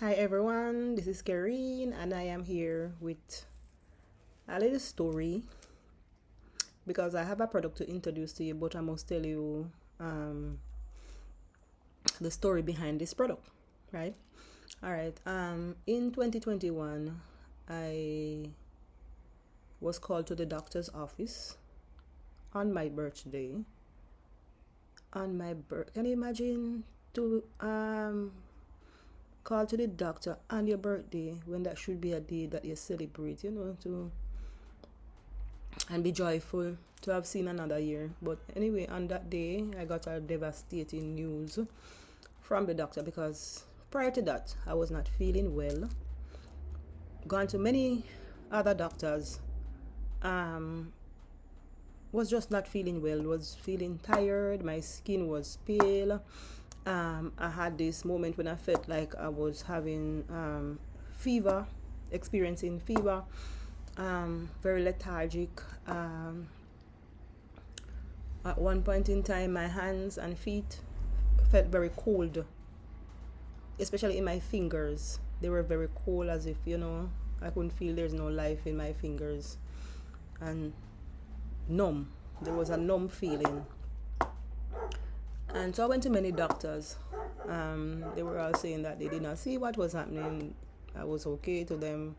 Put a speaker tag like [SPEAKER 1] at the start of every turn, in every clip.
[SPEAKER 1] Hi everyone, this is Karine and I am here with a little story because I have a product to introduce to you, but I must tell you the story behind this product, right? All right. In 2021, I was called to the doctor's office on my birthday. Can you imagine to call to the doctor on your birthday when that should be a day that you celebrate, to and be joyful to have seen another year. But anyway, on that day, I got a devastating news from the doctor because prior to that, I was not feeling well. Gone to many other doctors, was just not feeling well, was feeling tired, my skin was pale. I had this moment when I felt like I was having fever, experiencing fever, very lethargic. At one point in time, my hands and feet felt very cold, especially in my fingers. They were very cold, as if, I couldn't feel there's no life in my fingers. And numb. There was a numb feeling. And so I went to many doctors. They were all saying that they did not see what was happening. I was okay to them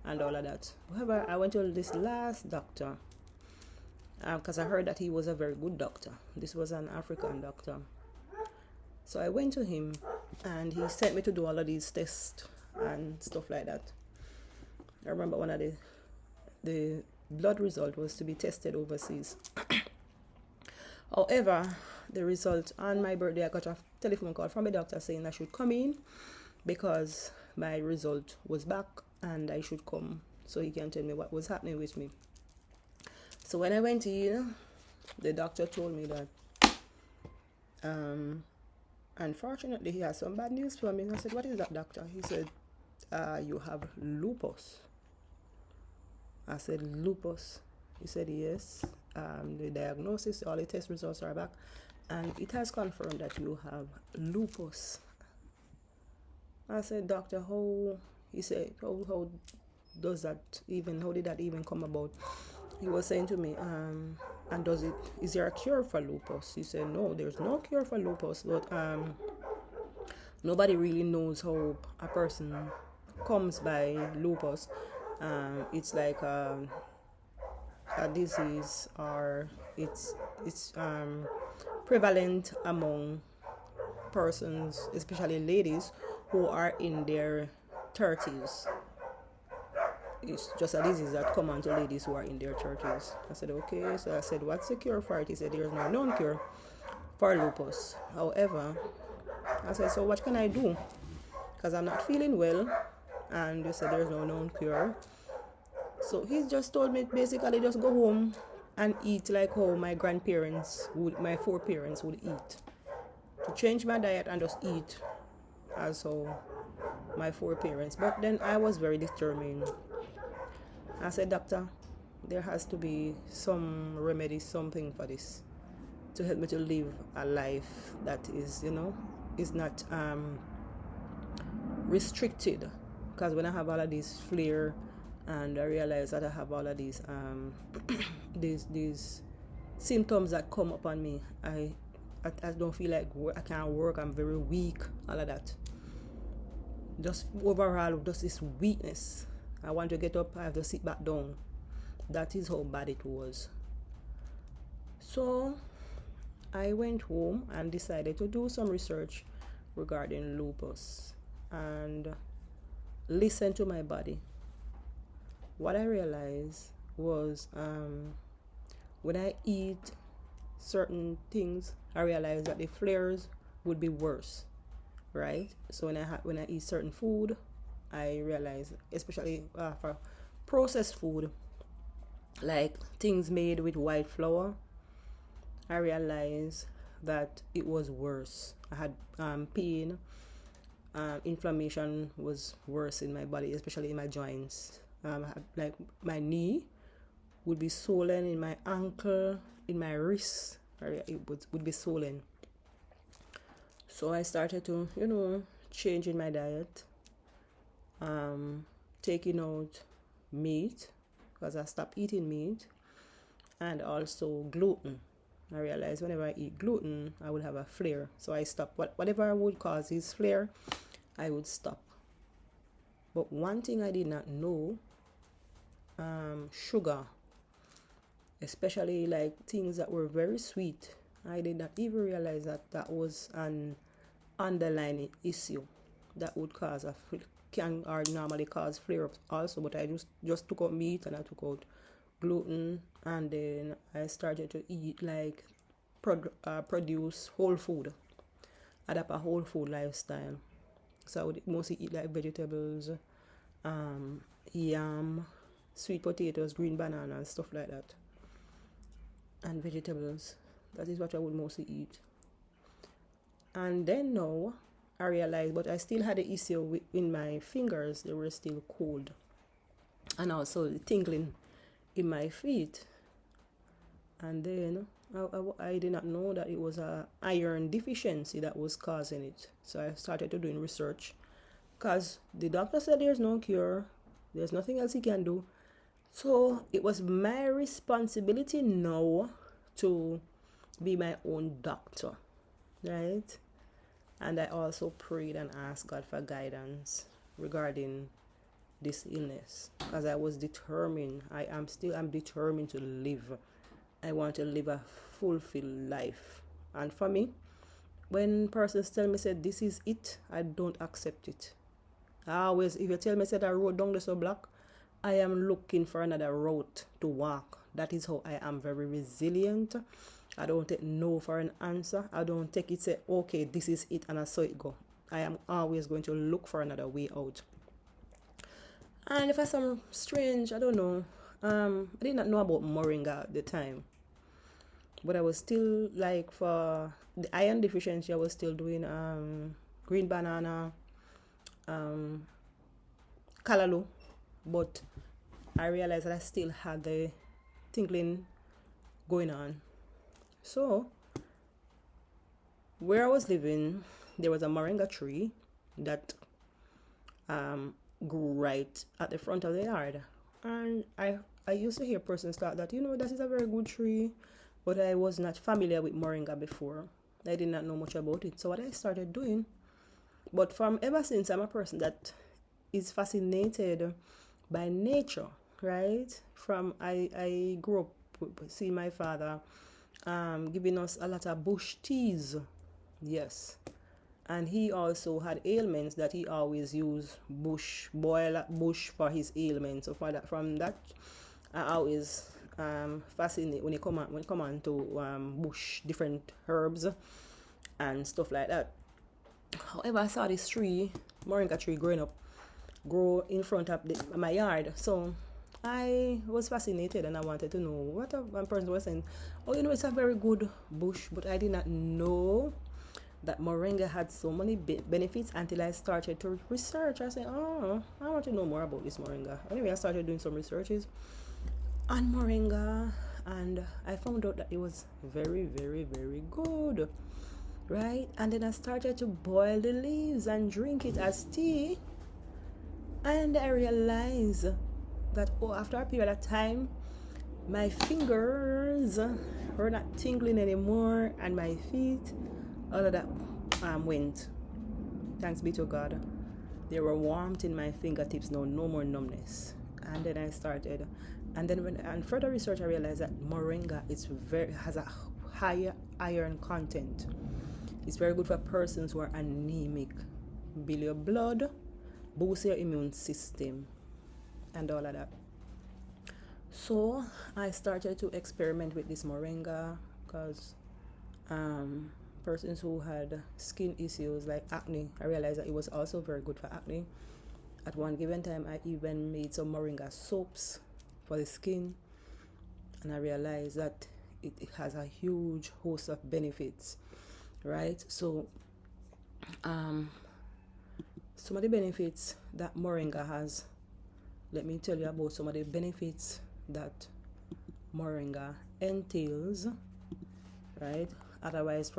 [SPEAKER 1] and all of that. However, I went to this last doctor because I heard that he was a very good doctor. This was an African doctor. So I went to him and he sent me to do all of these tests and stuff like that. I remember one of the blood result was to be tested overseas. However, the result on my birthday, I got a telephone call from a doctor saying I should come in because my result was back and I should come so he can tell me what was happening with me. So when I went in, the doctor told me that unfortunately he has some bad news for me. I said, "What is that, doctor?" He said, "You have lupus." I said, "Lupus?" He said, "Yes. The diagnosis, all the test results are back, and it has confirmed that you have lupus." I said, "Doctor, how?" He said, how does that even, how did that even come about?" He was saying to me, and is there a cure for lupus? He said, "No, there's no cure for lupus, but nobody really knows how a person comes by lupus. It's like a disease, or it's prevalent among persons, especially ladies, who are in their 30s. It's just a disease that common to ladies who are in their 30s. I said, "Okay." So I said, "What's the cure for it?" He said, "There's no known cure for lupus. However," I said, "So what can I do? Because I'm not feeling well." And they said, "There's no known cure." So he just told me basically just go home and eat like how my four parents would eat. To change my diet and just eat as how my four parents. But then I was very determined. I said, "Doctor, there has to be some remedy, something for this to help me to live a life that is not restricted." Because when I have all of these flare and I realize that I have all of these these symptoms that come upon me, I don't feel like I can't work. I'm very weak. All of that. Just overall, just this weakness. I want to get up, I have to sit back down. That is how bad it was. So I went home and decided to do some research regarding lupus and listen to my body. What I realized was when I eat certain things, I realized that the flares would be worse, right? So when I eat certain food, I realized, especially for processed food, like things made with white flour, I realized that it was worse. I had pain, inflammation was worse in my body, especially in my joints. Like my knee would be swollen, in my ankle, in my wrist, it would be swollen. So I started to, change in my diet. taking out meat, because I stopped eating meat, and also gluten. I realized whenever I eat gluten, I would have a flare. So I stopped. Whatever would cause his flare, I would stop. But one thing I did not know, sugar, especially like things that were very sweet, I did not even realize that that was an underlying issue that would cause can or normally cause flare-ups also. But I just took out meat, and I took out gluten, and then I started to eat like produce whole food, adapt a whole food lifestyle. So I would mostly eat like vegetables, yam, sweet potatoes, green banana, and stuff like that, and vegetables. That is what I would mostly eat. And then now I realized, but I still had the issue in my fingers. They were still cold, and also the tingling in my feet. And then I did not know that it was a iron deficiency that was causing it. So I started to doing research, because the doctor said there's no cure, there's nothing else he can do. So it was my responsibility now to be my own doctor, right? And I also prayed and asked God for guidance regarding this illness, because I was determined. I'm determined to live. I want to live a fulfilled life. And for me, when persons tell me, say, this is it, I don't accept it. I always, if you tell me, say, that road down the so block, I am looking for another route to walk. That is how I am, very resilient. I don't take no for an answer. I don't take it, say, okay, this is it, and I saw it go. I am always going to look for another way out. And if I some strange, I don't know, I did not know about Moringa at the time. But I was still, like, for the iron deficiency, I was still doing green banana, callaloo. But I realized that I still had the tingling going on. So where I was living, there was a moringa tree that grew right at the front of the yard. And I used to hear persons talk that, that is a very good tree, but I was not familiar with moringa before. I did not know much about it. So what I started doing, but from ever since, I'm a person that is fascinated by nature, right? From I grew up seeing my father giving us a lot of bush teas. Yes. And he also had ailments that he always used boil bush for his ailments. So from that, I always fascinated when it come on to bush, different herbs and stuff like that. However, I saw this tree, moringa tree, grow in front of my yard. So I was fascinated, and I wanted to know what one person was saying. Oh, it's a very good bush, but I did not know that moringa had so many benefits until I started to research. I said, oh, I want to know more about this moringa. Anyway, I started doing some researches on moringa, and I found out that it was very, very, very good, right? And then I started to boil the leaves and drink it as tea, and I realized that after a period of time, my fingers were not tingling anymore, and my feet, all of that went. Thanks be to God. There were warmth in my fingertips now, no more numbness. And then I started, and then when further research, I realized that moringa has a higher iron content. It's very good for persons who are anemic, build your blood, boost your immune system, and all of that. So I started to experiment with this moringa, because persons who had skin issues like acne, I realized that it was also very good for acne. At one given time, I even made some moringa soaps for the skin, and I realized that it has a huge host of benefits, right? So some of the benefits that moringa has, let me tell you about some of the benefits that moringa entails, right? Otherwise,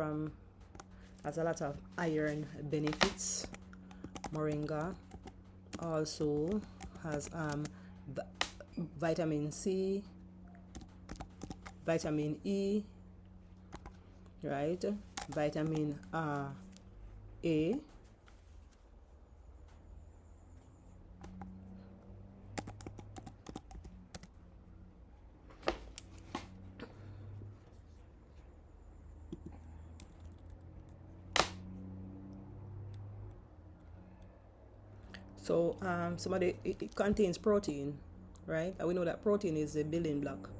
[SPEAKER 1] has a lot of iron benefits. Moringa also has vitamin C, vitamin E, right? Vitamin A, so it contains protein, right? And we know that protein is a building block,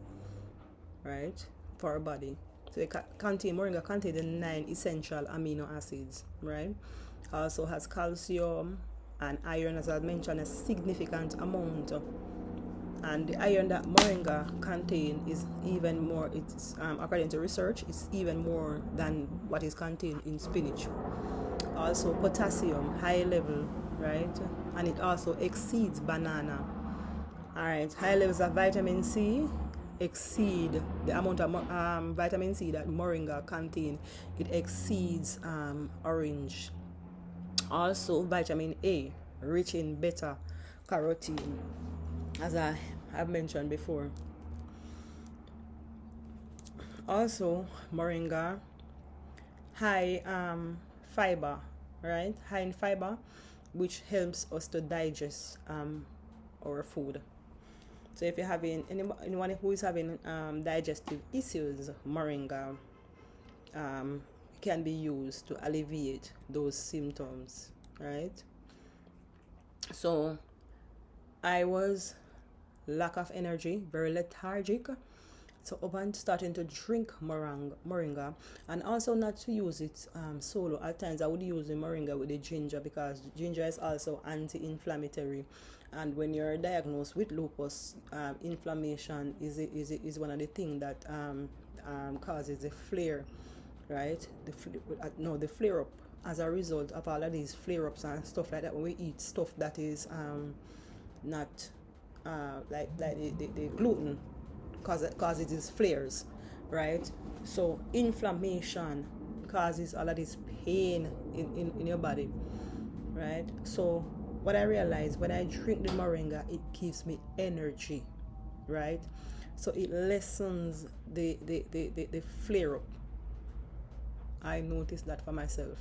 [SPEAKER 1] right, for our body. So it Moringa contains the 9 essential amino acids, right? Also has calcium and iron, as I mentioned, a significant amount. And the iron that moringa contain is even more. It's according to research, it's even more than what is contained in spinach. Also potassium, high level, right? And it also exceeds banana. All right, high levels of vitamin C exceed the amount of vitamin C that moringa contain. It exceeds orange. Also vitamin A, rich in beta carotene, as I have mentioned before. Also moringa high fiber, right? High in fiber, which helps us to digest our food. So if you're having anyone who is having digestive issues, moringa can be used to alleviate those symptoms, right? So I was lack of energy, very lethargic. So upon starting to drink moringa, and also not to use it solo. At times I would use the moringa with the ginger, because ginger is also anti-inflammatory. And when you're diagnosed with lupus, inflammation is one of the things that causes the flare, right? The flare up as a result of all of these flare ups and stuff like that. When we eat stuff that is not like the gluten, cause it is flares, right? So inflammation causes all of this pain in your body, right? So what I realized, when I drink the moringa, it gives me energy, right? So it lessens the flare up. I noticed that for myself.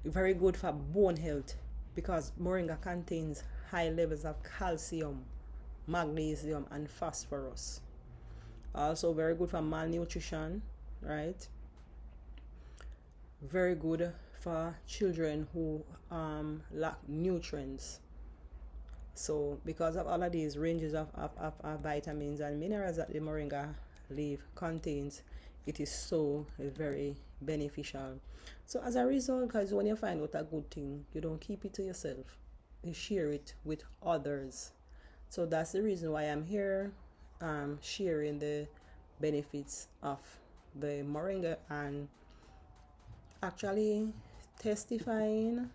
[SPEAKER 1] Very good for bone health, because moringa contains high levels of calcium, magnesium, and phosphorus. Also very good for malnutrition, right? Very good for children who lack nutrients. So because of all of these ranges of vitamins and minerals that the moringa leaf contains, it is so very beneficial. So as a result, guys, when you find out a good thing, you don't keep it to yourself, you share it with others. So that's the reason why I'm here, sharing the benefits of the moringa, and actually testifying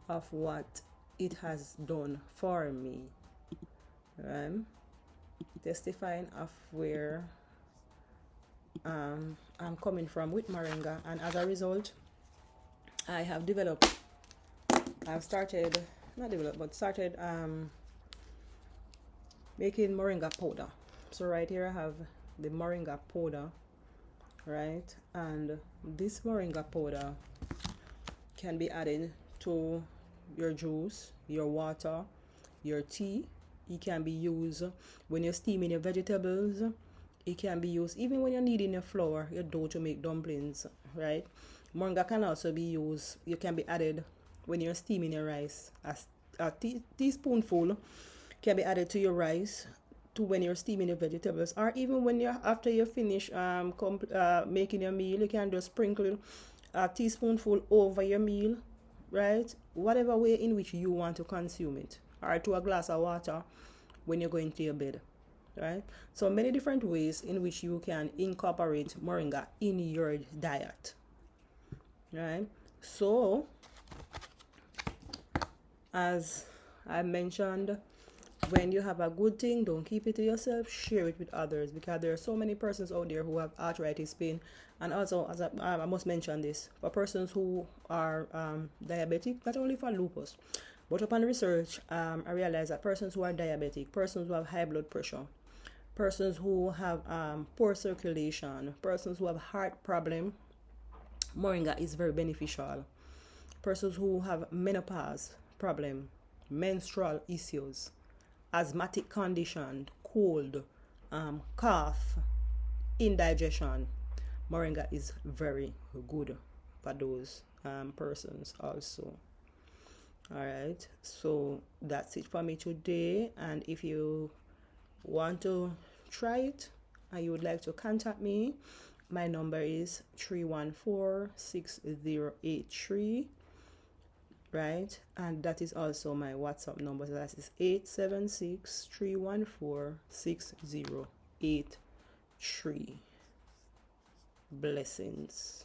[SPEAKER 1] of what it has done for me, right? Testifying of where I'm coming from with moringa, and as a result, I've started making moringa powder. So right here I have the moringa powder, right? And this moringa powder can be added to your juice, your water, your tea. It can be used when you're steaming your vegetables. It can be used even when you're kneading your flour, your dough, to make dumplings, right? Moringa can also be used. You can be added when you're steaming your rice. A teaspoonful can be added to your rice, to when you're steaming your vegetables, or even when after you finish making your meal, you can just sprinkle a teaspoonful over your meal, right? Whatever way in which you want to consume it, or to a glass of water when you're going to your bed, right? So many different ways in which you can incorporate moringa in your diet, right? So as I mentioned, when you have a good thing, don't keep it to yourself, share it with others, because there are so many persons out there who have arthritis pain. And also, as I must mention this, for persons who are diabetic, not only for lupus, But upon research, I realized that persons who are diabetic, persons who have high blood pressure, persons who have poor circulation, persons who have heart problem, moringa is very beneficial. Persons who have menopause problem, menstrual issues, asthmatic condition, cold, cough, indigestion, moringa is very good for those persons also. All right, so that's it for me today. And if you want to try it and you would like to contact me, my number is 314-6083, right? And that is also my WhatsApp number. So that is 876-314-6083. Blessings.